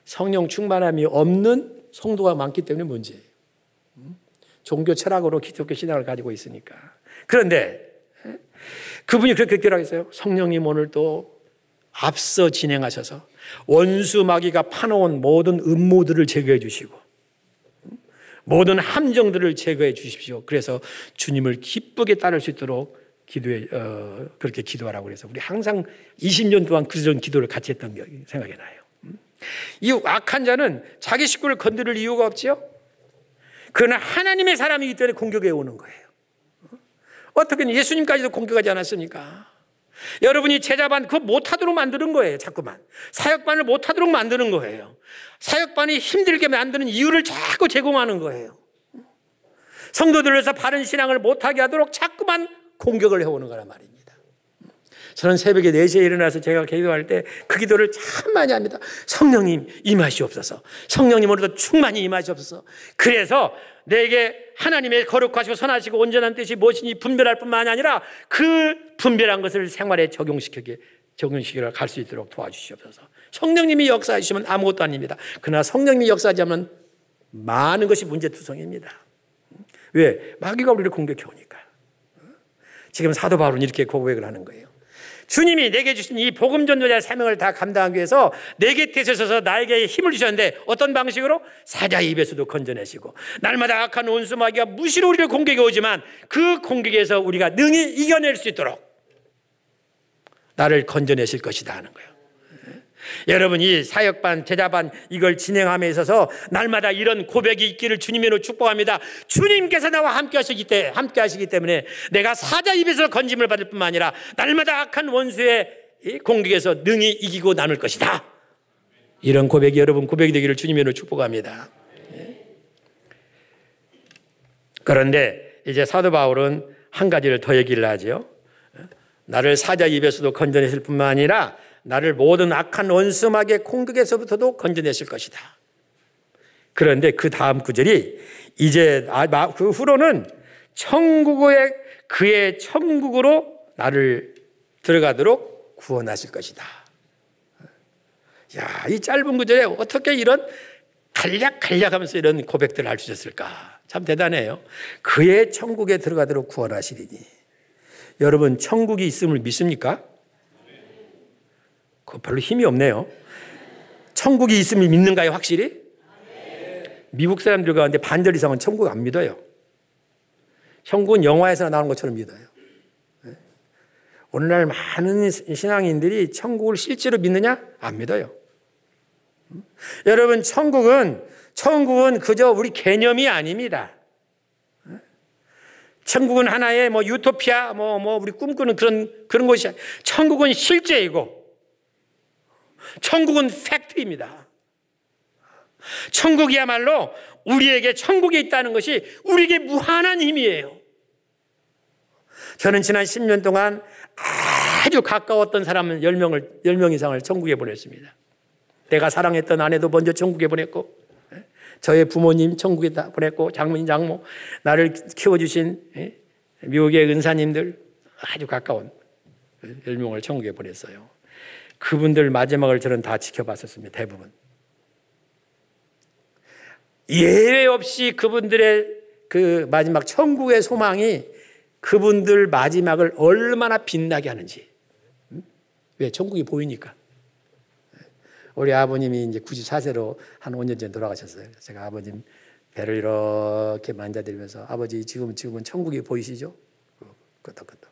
성령 충만함이 없는 성도가 많기 때문에 문제예요. 종교 철학으로 기독교 신앙을 가지고 있으니까. 그런데 그분이 그렇게 기도하겠어요. 성령님 오늘 또 앞서 진행하셔서 원수 마귀가 파놓은 모든 음모들을 제거해 주시고 모든 함정들을 제거해 주십시오. 그래서 주님을 기쁘게 따를 수 있도록 그렇게 기도하라고 그래서 우리 항상 20년 동안 그런 기도를 같이 했던 생각이 나요. 이 악한 자는 자기 식구를 건드릴 이유가 없지요. 그러나 하나님의 사람이기 때문에 공격해 오는 거예요. 어떻게 예수님까지도 공격하지 않았습니까? 여러분이 제자반 그거 못하도록 만드는 거예요. 자꾸만 사역반을 못하도록 만드는 거예요. 사역반이 힘들게 만드는 이유를 자꾸 제공하는 거예요. 성도들에서 바른 신앙을 못하게 하도록 자꾸만 공격을 해오는 거란 말입니다. 저는 새벽에 4시에 일어나서 제가 기도할 때 그 기도를 참 많이 합니다. 성령님 임하시옵소서. 성령님 오늘도 충만히 임하시옵소서. 그래서 내게 하나님의 거룩하시고 선하시고 온전한 뜻이 무엇인지 분별할 뿐만 아니라 그 분별한 것을 생활에 적용시키러 갈 수 있도록 도와주시옵소서. 성령님이 역사하시면 아무것도 아닙니다. 그러나 성령님이 역사하지 않으면 많은 것이 문제투성입니다. 왜? 마귀가 우리를 공격해 오니까. 지금 사도 바울은 이렇게 고백을 하는 거예요. 주님이 내게 주신 이 복음 전도자의 사명을 다 감당하기 위해서 내 곁에 서서 나에게 힘을 주셨는데 어떤 방식으로? 사자의 입에서도 건져내시고 날마다 악한 원수 마귀가 무시로 우리를 공격해 오지만 그 공격에서 우리가 능히 이겨낼 수 있도록 나를 건져내실 것이다 하는 거예요. 여러분 이 사역반 제자반 이걸 진행함에 있어서 날마다 이런 고백이 있기를 주님으로 축복합니다. 주님께서 나와 함께 하시기 때문에 내가 사자 입에서 건짐을 받을 뿐만 아니라 날마다 악한 원수의 공격에서 능히 이기고 남을 것이다. 이런 고백이 여러분 고백이 되기를 주님으로 축복합니다. 그런데 이제 사도 바울은 한 가지를 더 얘기를 하죠. 나를 사자 입에서도 건져내실 뿐만 아니라 나를 모든 악한 원수마귀의 공격에서부터도 건져내실 것이다. 그런데 그 다음 구절이 이제 그 후로는 그의 천국으로 나를 들어가도록 구원하실 것이다. 야, 이 짧은 구절에 어떻게 이런 간략하면서 이런 고백들을 할 수 있었을까? 참 대단해요. 그의 천국에 들어가도록 구원하시리니. 여러분 천국이 있음을 믿습니까? 별로 힘이 없네요. 천국이 있음을 믿는가요, 확실히? 미국 사람들 가운데 반절 이상은 천국 안 믿어요. 천국은 영화에서 나오는 것처럼 믿어요. 오늘날 많은 신앙인들이 천국을 실제로 믿느냐? 안 믿어요. 여러분, 천국은 그저 우리 개념이 아닙니다. 천국은 하나의 유토피아, 우리 꿈꾸는 그런 곳이 아니에요. 천국은 실제이고, 천국은 팩트입니다. 천국이야말로 우리에게 천국에 있다는 것이 우리에게 무한한 힘이에요. 저는 지난 10년 동안 아주 가까웠던 사람은 10명 이상을 천국에 보냈습니다. 내가 사랑했던 아내도 먼저 천국에 보냈고, 저의 부모님 천국에 다 보냈고, 장모님, 장모, 나를 키워주신 미국의 은사님들 아주 가까운 10명을 천국에 보냈어요. 그분들 마지막을 저는 다 지켜봤었습니다. 대부분. 예외 없이 그분들의 그 마지막 천국의 소망이 그분들 마지막을 얼마나 빛나게 하는지. 왜? 천국이 보이니까. 우리 아버님이 이제 94세로 한 5년 전에 돌아가셨어요. 제가 아버님 배를 이렇게 만져드리면서 아버지 지금은 천국이 보이시죠? 끄덕끄덕.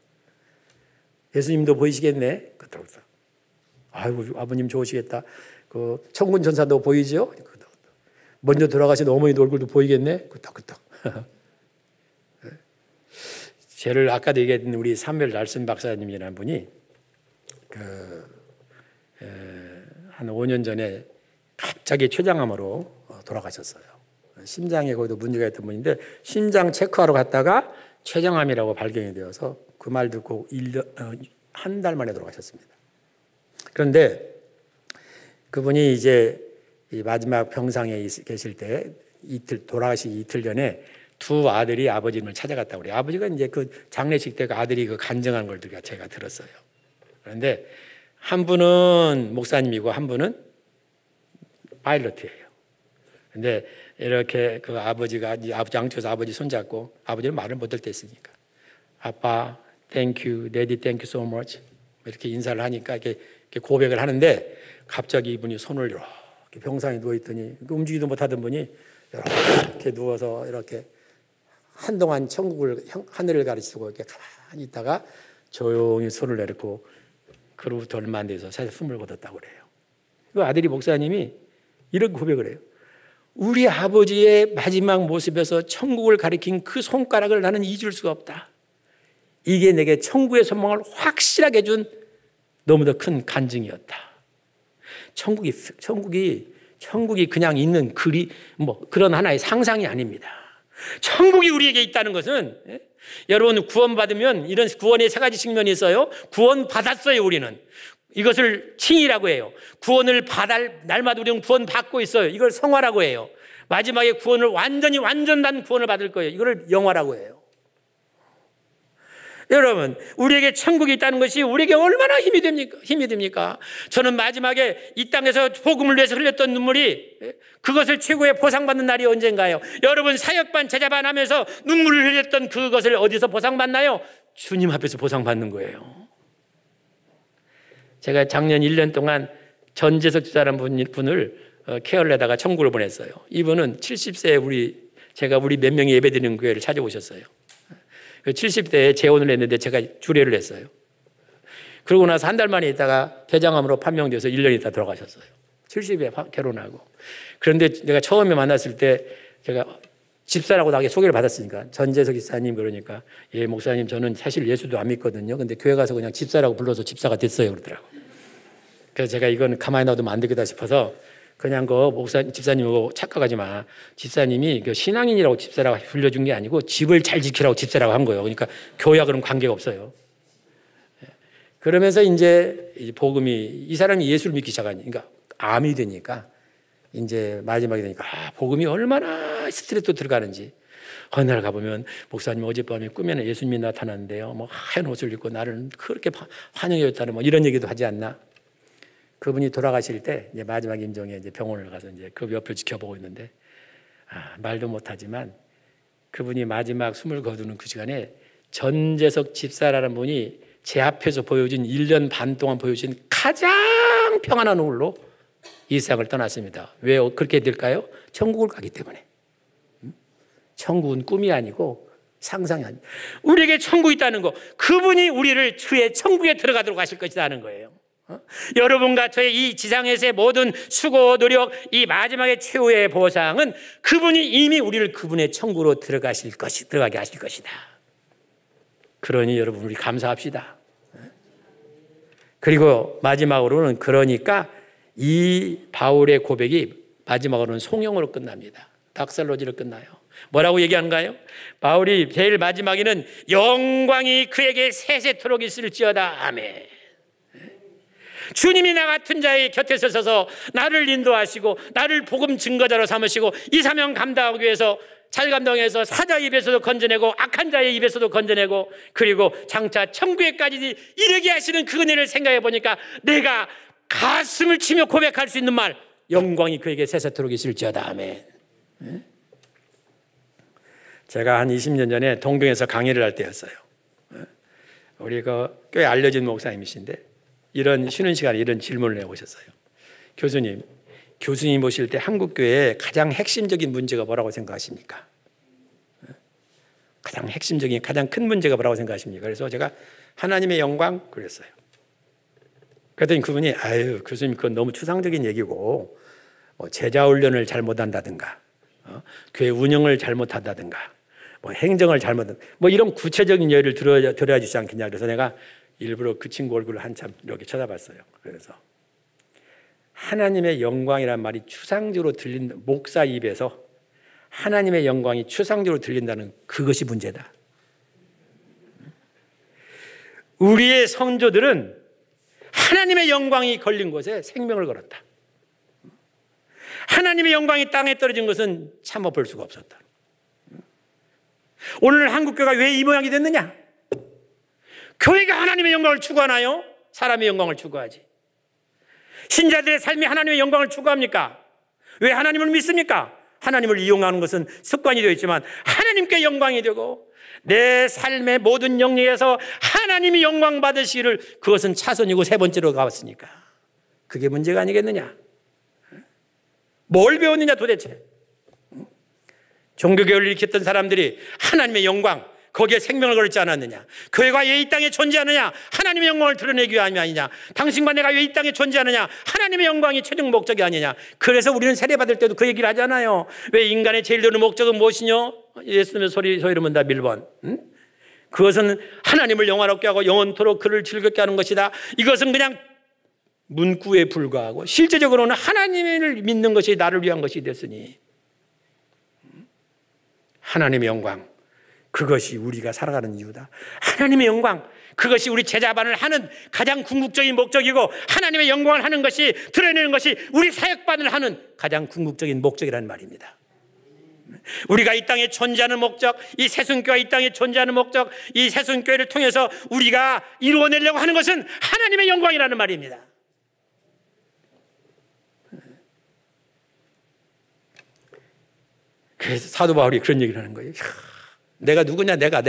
예수님도 보이시겠네? 끄덕끄덕. 아이고 아버님 좋으시겠다. 그 천군 전사도 보이죠? 끄덕끄덕. 먼저 돌아가신 어머니도 얼굴도 보이겠네? 끄덕끄덕. 저를 아까도 얘기했던 우리 사무엘 날슨 박사님이라는 분이 한 5년 전에 갑자기 췌장암으로 돌아가셨어요. 심장에 거기도 문제가 있던 분인데 심장 체크하러 갔다가 췌장암이라고 발견이 되어서 그 말 듣고 한 달 만에 돌아가셨습니다. 그런데 그분이 이제 이 마지막 병상에 계실 때 돌아가시기 이틀 전에 두 아들이 아버님을 찾아갔다고 그래요. 아버지가 이제 그 장례식 때 그 아들이 그 간증한 걸 제가 들었어요. 그런데 한 분은 목사님이고 한 분은 파일럿이에요. 근데 이렇게 그 아버지가 양쪽에서 아버지 손잡고 아버지는 말을 못할 때 있으니까 아빠, thank you, daddy, thank you so much 이렇게 인사를 하니까 이렇게 고백을 하는데 갑자기 이분이 손을 이렇게 병상에 누워 있더니 움직이도 못하던 분이 이렇게 누워서 이렇게 한동안 천국을 하늘을 가르치고 이렇게 가만히 있다가 조용히 손을 내놓고 그로부터 얼마 안 돼서 사실 숨을 거뒀다고 그래요. 그 아들이 목사님이 이런 고백을 해요. 우리 아버지의 마지막 모습에서 천국을 가리킨 그 손가락을 나는 잊을 수가 없다. 이게 내게 천국의 소망을 확실하게 준 너무도 큰 간증이었다. 천국이 그냥 있는 그런 하나의 상상이 아닙니다. 천국이 우리에게 있다는 것은 여러분 구원받으면 이런 구원의 세 가지 측면이 있어요. 구원받았어요. 우리는 이것을 칭의라고 해요. 구원을 받을 날마다 우리는 구원받고 있어요. 이걸 성화라고 해요. 마지막에 구원을 완전한 구원을 받을 거예요. 이걸 영화라고 해요. 여러분 우리에게 천국이 있다는 것이 우리에게 얼마나 힘이 됩니까? 저는 마지막에 이 땅에서 복음을 위해서 흘렸던 눈물이 그것을 최고의 보상받는 날이 언젠가요? 여러분 사역반 제자반 하면서 눈물을 흘렸던 그것을 어디서 보상받나요? 주님 앞에서 보상받는 거예요. 제가 작년 1년 동안 전재석 집사라는 분을 케어를 하다가 천국을 보냈어요. 이분은 70세에 제가 우리 몇 명이 예배드리는 교회를 찾아오셨어요. 70대에 재혼을 했는데 제가 주례를 했어요. 그러고 나서 한 달 만에 있다가 대장암으로 판명돼서 1년 있다 돌아가셨어요. 70에 결혼하고. 그런데 내가 처음에 만났을 때 제가 집사라고 나에게 소개를 받았으니까 전재석 집사님 그러니까 예 목사님 저는 사실 예수도 안 믿거든요. 근데 교회 가서 그냥 집사라고 불러서 집사가 됐어요 그러더라고요. 그래서 제가 이건 가만히 놔두면 안 되겠다 싶어서 그냥 집사님하고 착각하지 마. 집사님이 신앙인이라고 집사라고 불려준 게 아니고 집을 잘 지키라고 집사라고 한 거예요. 그러니까 교회하고는 관계가 없어요. 그러면서 이제 복음이 이 사람이 예수를 믿기 시작하니까 암이 되니까 이제 마지막에 되니까 복음이 얼마나 스트레스도 들어가는지 어느 날 가보면 목사님 어젯밤에 꿈에는 예수님이 나타났는데요. 하얀 옷을 입고 나를 그렇게 환영해 줬다는 이런 얘기도 하지 않나? 그분이 돌아가실 때 이제 마지막 임종에 이제 병원을 가서 이제 그 옆을 지켜보고 있는데 말도 못하지만 그분이 마지막 숨을 거두는 그 시간에 전재석 집사라는 분이 제 앞에서 보여준 1년 반 동안 보여준 가장 평안한 얼굴로 이 세상을 떠났습니다. 왜 그렇게 될까요? 천국을 가기 때문에. 천국은 꿈이 아니고 상상이 아니고 우리에게 천국이 있다는 거, 그분이 우리를 주의 천국에 들어가도록 하실 것이라는 거예요. 여러분과 저의 이 지상에서의 모든 수고 노력, 이 마지막의 최후의 보상은 그분이 이미 우리를 그분의 천국으로 들어가게 하실 것이다. 그러니 여러분 우리 감사합시다. 그리고 마지막으로는 그러니까 이 바울의 고백이 마지막으로는 송영으로 끝납니다. 닥살로지로 끝나요. 뭐라고 얘기하는가요? 바울이 제일 마지막에는 영광이 그에게 세세토록 있을지어다. 아멘. 주님이 나 같은 자의 곁에 서서 나를 인도하시고 나를 복음 증거자로 삼으시고 이 사명 감당하기 위해서 잘 감당해서 사자 입에서도 건져내고 악한 자의 입에서도 건져내고 그리고 장차 천국에까지 이르게 하시는 그 은혜를 생각해 보니까 내가 가슴을 치며 고백할 수 있는 말, 영광이 그에게 세세토록 있을지어다. 아멘. 제가 한 20년 전에 동경에서 강의를 할 때였어요. 우리 꽤 알려진 목사님이신데 이런 쉬는 시간에 이런 질문을 해오셨어요. 교수님 보실 때 한국 교회의 가장 핵심적인 문제가 뭐라고 생각하십니까? 가장 핵심적인 가장 큰 문제가 뭐라고 생각하십니까? 그래서 제가 하나님의 영광 그랬어요. 그랬더니 그분이 교수님 그건 너무 추상적인 얘기고 제자 훈련을 잘못한다든가 교회 운영을 잘못한다든가 행정을 잘못한다든가 이런 구체적인 예를 들어야 주지 않겠냐. 그래서 내가 일부러 그 친구 얼굴을 한참 이렇게 쳐다봤어요. 그래서 하나님의 영광이란 말이 추상적으로 들린다. 목사 입에서 하나님의 영광이 추상적으로 들린다는 그것이 문제다. 우리의 성도들은 하나님의 영광이 걸린 곳에 생명을 걸었다. 하나님의 영광이 땅에 떨어진 것은 참아 볼 수가 없었다. 오늘 한국교회가 왜 이 모양이 됐느냐? 교회가 하나님의 영광을 추구하나요? 사람의 영광을 추구하지. 신자들의 삶이 하나님의 영광을 추구합니까? 왜 하나님을 믿습니까? 하나님을 이용하는 것은 습관이 되어 있지만 하나님께 영광이 되고 내 삶의 모든 영역에서 하나님이 영광 받으시기를, 그것은 차선이고 세 번째로 가왔으니까 그게 문제가 아니겠느냐? 뭘 배웠느냐 도대체? 종교개혁을 일으켰던 사람들이 하나님의 영광, 거기에 생명을 걸지 않았느냐? 교회가 왜 이 땅에 존재하느냐? 하나님의 영광을 드러내기 위함이 아니냐? 당신과 내가 왜 이 땅에 존재하느냐? 하나님의 영광이 최종 목적이 아니냐? 그래서 우리는 세례받을 때도 그 얘기를 하잖아요. 왜 인간의 제일 드는 목적은 무엇이냐? 예수님의 소리 이름은 다 밀번. 그것은 하나님을 영화롭게 하고 영원토록 그를 즐겁게 하는 것이다. 이것은 그냥 문구에 불과하고 실제적으로는 하나님을 믿는 것이 나를 위한 것이 됐으니 하나님의 영광, 그것이 우리가 살아가는 이유다. 하나님의 영광, 그것이 우리 제자반을 하는 가장 궁극적인 목적이고 하나님의 영광을 하는 것이, 드러내는 것이 우리 사역반을 하는 가장 궁극적인 목적이라는 말입니다. 우리가 이 땅에 존재하는 목적, 이 새순교회가 이 땅에 존재하는 목적, 이 새순교회를 통해서 우리가 이루어내려고 하는 것은 하나님의 영광이라는 말입니다. 그래서 사도 바울이 그런 얘기를 하는 거예요. 내가 누구냐? 내가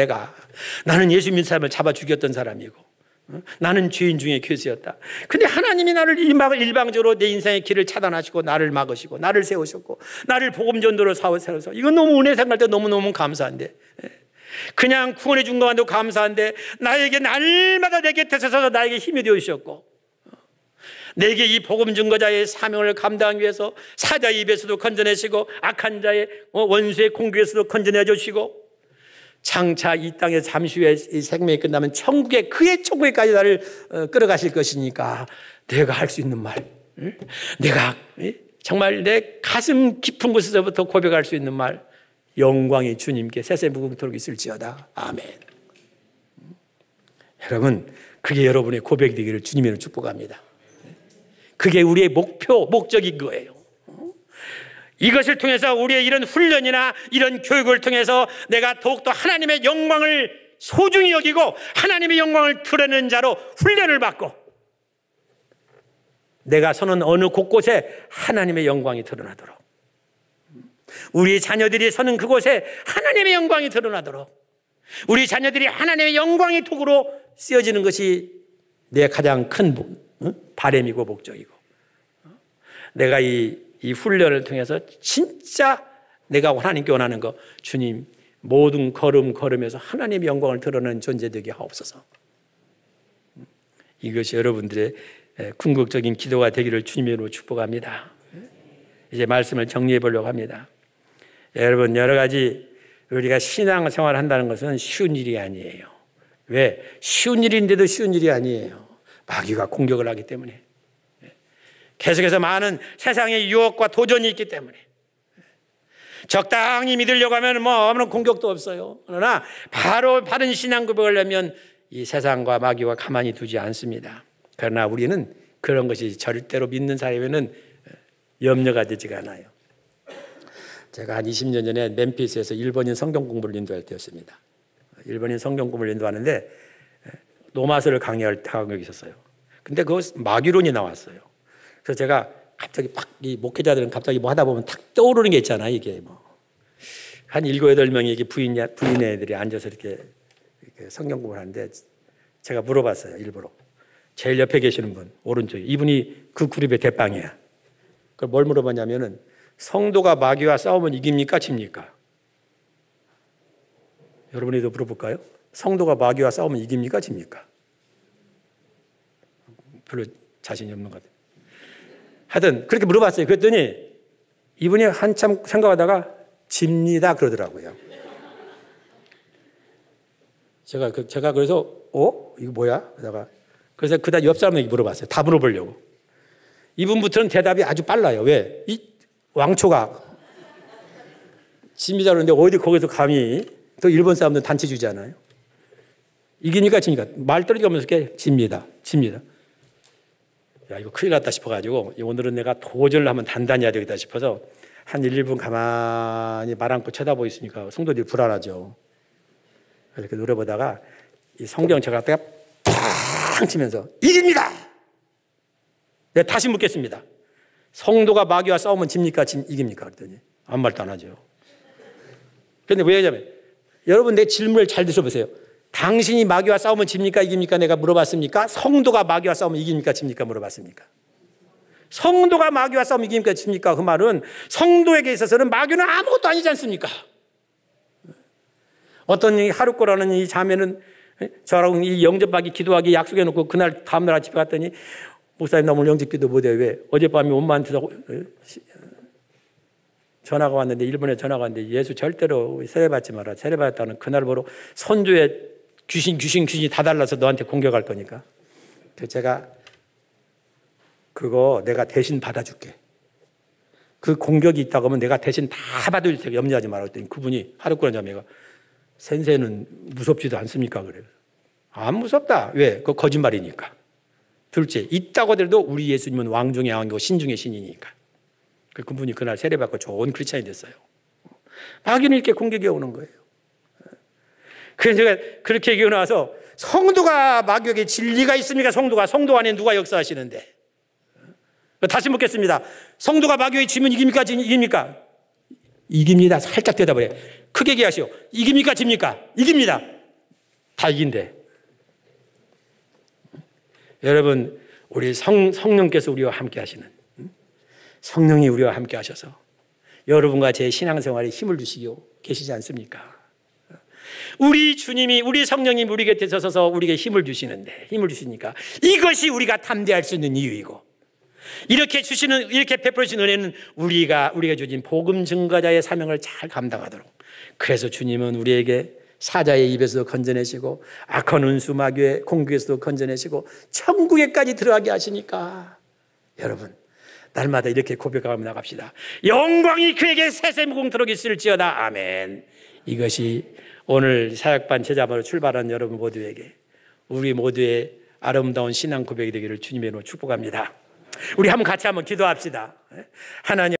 나는 예수 믿는 사람을 잡아 죽였던 사람이고 나는 죄인 중에 괴수였다. 근데 하나님이 나를 일방적으로 내 인생의 길을 차단하시고 나를 막으시고 나를 세우셨고 나를 복음 전도로 세워서, 이건 너무 은혜 생각할 때 너무너무 감사한데, 그냥 구원해 준 것만도 감사한데 나에게 날마다 내 곁에 서서 나에게 힘이 되어 주셨고 내게 이 복음 증거자의 사명을 감당하기 위해서 사자의 입에서도 건져내시고 악한 자의 원수의 공격에서도 건져내 주시고 장차 이 땅에 잠시 후에 이 생명이 끝나면 천국에, 그의 천국에까지 나를 끌어가실 것이니까 내가 할 수 있는 말, 내가 정말 내 가슴 깊은 곳에서부터 고백할 수 있는 말, 영광이 주님께 세세무궁토록 있을지어다. 아멘. 여러분, 그게 여러분의 고백이 되기를 주님으로 축복합니다. 그게 우리의 목적인 거예요. 이것을 통해서 우리의 이런 훈련이나 이런 교육을 통해서 내가 더욱더 하나님의 영광을 소중히 여기고 하나님의 영광을 드러내는 자로 훈련을 받고 내가 서는 어느 곳곳에 하나님의 영광이 드러나도록, 우리 자녀들이 서는 그곳에 하나님의 영광이 드러나도록, 우리 자녀들이 하나님의 영광의 도구로 쓰여지는 것이 내 가장 큰 바람이고 목적이고, 내가 이 훈련을 통해서 진짜 내가 하나님께 원하는 거, 주님 모든 걸음에서 하나님의 영광을 드러내는 존재 되게 하옵소서. 이것이 여러분들의 궁극적인 기도가 되기를 주님으로 축복합니다. 이제 말씀을 정리해 보려고 합니다. 여러분, 여러 가지 우리가 신앙생활을 한다는 것은 쉬운 일이 아니에요. 왜? 쉬운 일인데도 쉬운 일이 아니에요. 마귀가 공격을 하기 때문에, 계속해서 많은 세상의 유혹과 도전이 있기 때문에, 적당히 믿으려고 하면 아무런 공격도 없어요. 그러나 바로 바른 신앙 고백을 하려면 이 세상과 마귀와 가만히 두지 않습니다. 그러나 우리는 그런 것이 절대로 믿는 사람에는 염려가 되지가 않아요. 제가 한 20년 전에 멤피스에서 일본인 성경 공부를 인도할 때였습니다. 일본인 성경 공부를 인도하는데 로마서를 강의할 경력이 있었어요. 근데 그 마귀론이 나왔어요. 그래서 제가 갑자기 이 목회자들은 갑자기 뭐 하다 보면 탁 떠오르는 게 있잖아요. 이게 한 7, 8명이 이게 부인 애들이 앉아서 이렇게 성경 공부를 하는데 제가 물어봤어요. 일부러. 제일 옆에 계시는 분, 오른쪽에. 이분이 그 그룹의 대빵이야. 그걸 뭘 물어봤냐면은 성도가 마귀와 싸우면 이깁니까? 집니까? 여러분이도 물어볼까요? 성도가 마귀와 싸우면 이깁니까? 집니까? 별로 자신이 없는 것 같아요. 하여튼 그렇게 물어봤어요. 그랬더니 이분이 한참 생각하다가 집니다 그러더라고요. 제가 그래서 이거 뭐야? 그래서 그다음 옆 사람에게 물어봤어요. 다 물어보려고. 이분부터는 대답이 아주 빨라요. 왜? 이 왕초가 집니다 그러는데 어디 거기서 감히, 또 일본 사람들은 단체주의잖아요. 이기니까 집니까? 말 떨어지면서 집니다. 야, 이거 큰일 났다 싶어가지고 오늘은 내가 도전을 한번 단단히 해야 되겠다 싶어서 한 1, 2분 가만히 말 않고 쳐다보고 있으니까 성도들이 불안하죠. 그래서 이렇게 노려보다가 이 성경 제가 갖다가 팡 치면서 이깁니다! 내가 다시 묻겠습니다. 성도가 마귀와 싸우면 집니까? 이깁니까? 그랬더니 아무 말도 안 하죠. 그런데 왜 하냐면, 여러분 내 질문을 잘 들어보세요. 당신이 마귀와 싸우면 집니까? 이깁니까? 내가 물어봤습니까? 성도가 마귀와 싸우면 이깁니까? 집니까? 물어봤습니까? 성도가 마귀와 싸우면 이깁니까? 집니까? 그 말은 성도에게 있어서는 마귀는 아무것도 아니지 않습니까? 어떤 하루꼬라는 이 자매는 저랑 이 영접하기 기도하기 약속해놓고 그날 다음날 집에 갔더니 목사님 나 오늘 영접기도 못해요. 왜? 어젯밤에 엄마한테 전화가 왔는데, 일본에 전화가 왔는데 예수 절대로 세례받지 마라. 세례받았다는 그날부로 선조의 귀신이 다 달라서 너한테 공격할 거니까. 그래서 제가 그거 내가 대신 받아줄게. 그 공격이 있다고 하면 내가 대신 다 받을 테니까 염려하지 마라 했더니 그분이 하루꼬란 자매가 센세는 무섭지도 않습니까? 그래요. 안 무섭다. 왜? 그거 거짓말이니까. 둘째, 있다고 하더라도 우리 예수님은 왕 중의 왕이고 신 중의 신이니까. 그분이 그날 세례받고 좋은 크리스찬이 됐어요. 마귀는 이렇게 공격이 오는 거예요. 그래서 제가 그렇게 얘기하고 나서 성도가 마귀에게 진리가 있습니까? 성도 안에 누가 역사하시는데? 다시 묻겠습니다. 성도가 마귀에게 지면 이깁니까? 이깁니까? 이깁니다. 살짝 대답을 해. 크게 얘기하시오. 이깁니까? 집니까? 이깁니다. 다 이긴대. 여러분, 우리 성령께서 우리와 함께 하시는, 성령이 우리와 함께 하셔서 여러분과 제 신앙생활에 힘을 주시고 계시지 않습니까? 우리 주님이, 우리 성령님 우리 곁에 서서 우리에게 힘을 주시니까 이것이 우리가 담대할 수 있는 이유이고, 이렇게 베풀어 주신 은혜는 우리가 주신 복음 증거자의 사명을 잘 감당하도록, 그래서 주님은 우리에게 사자의 입에서도 건져내시고 악한 운수 마귀의 공격에서도 건져내시고 천국에까지 들어가게 하시니까, 여러분 날마다 이렇게 고백하며 나갑시다. 영광이 그에게 세세무궁토록 있을지어다. 아멘. 이것이 오늘 사역반 제자반으로 출발한 여러분 모두에게, 우리 모두의 아름다운 신앙 고백이 되기를 주님의 이름으로 축복합니다. 우리 같이 한번 기도합시다. 하나님,